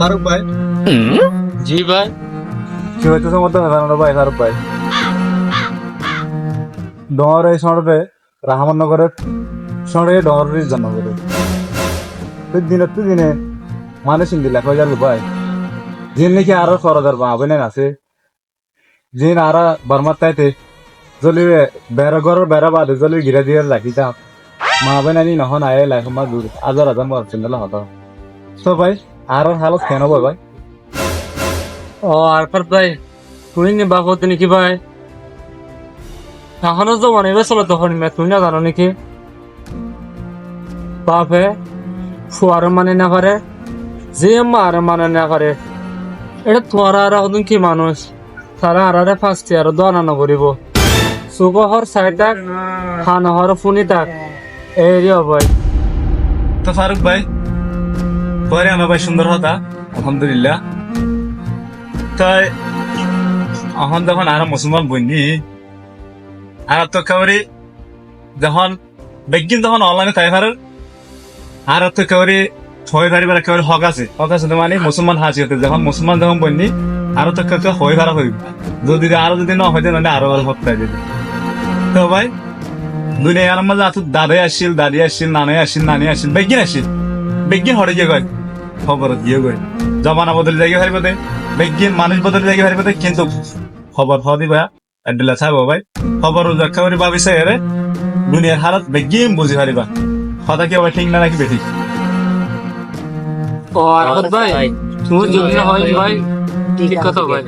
ফারুক ভাই। জি ভাই। কি হইতেছে মধ্যে জানো ভাই ফারুক ভাই? ডর এই শহরে রাহমাননগরের শহরে ডরের জন্য করে তুই দিনে মানুষ দিলা কই যাবো ভাই? যে নাকি আরো সরদার বা হবে না আছে যে আরা বর্মার তাইতে জলিবে বেড়া ঘরের বেড়া বাদে জলি ঘিরা দিয়ে রাখিতাম মা হবে নানি নহন আয়ে লাইফ মা দূর আজার আজার মর চিন্তা হতো তো ভাই আর হালত কেন ভাই? ও আরফাত ভাই, তুই নি বাপ হতে নাকি ভাই? এখনো তো মনে চলো তখন তুই না জানো নাকি বাপে ফুয়ার মানে না পারে, যে মার মানে না পারে, এটা তোরা আর এখন কি মানুষ তারা আরারে ফার্স্ট ইয়ার দোয়ানো করিব সুগহর সাইডাক খানহর ফুনি তাক এই ভাই। তো ফারুক ভাই পরে আমার ভাই সুন্দর হতা আলহামদুলিল্লাহ। তাই এখন যখন আর মুসলমান বইনি আর তো কাউরি যখন বেগিন তখন অনলাইনে তাই পারে আর তো কাউরি হয়ে পারিবার একেবারে হক আছে মানে মুসলমান হাসি হতে যখন মুসলমান যখন বইনি আরো তো কেউ হয়ে ভাড়া হইব যদি আরো যদি না হইতে না আরো হত্যায় দিবে। তো ভাই দুনিয়ার মাঝে আত দাদাই আসছিল দাদি আসছিল নানি আসছিল বেগিন হরে গিয়ে গয় খবর দিয়ে গয় জমানা বদলে যাই হারিব দে বেগিন মানুষ বদলে যাই হারিব দে কিন্তু খবর দিবা এডলা ছাড়বো ভাই খবর একেবারে ভাবিছে এরে দুনিয়ার হালত বেগিন বুঝি হারিবা কথা কি আবার ঠিক না নাকি বেঠিক? ও আরফাত ভাই, তুমি যদি হয় ভাই ঠিক কথা ভাই।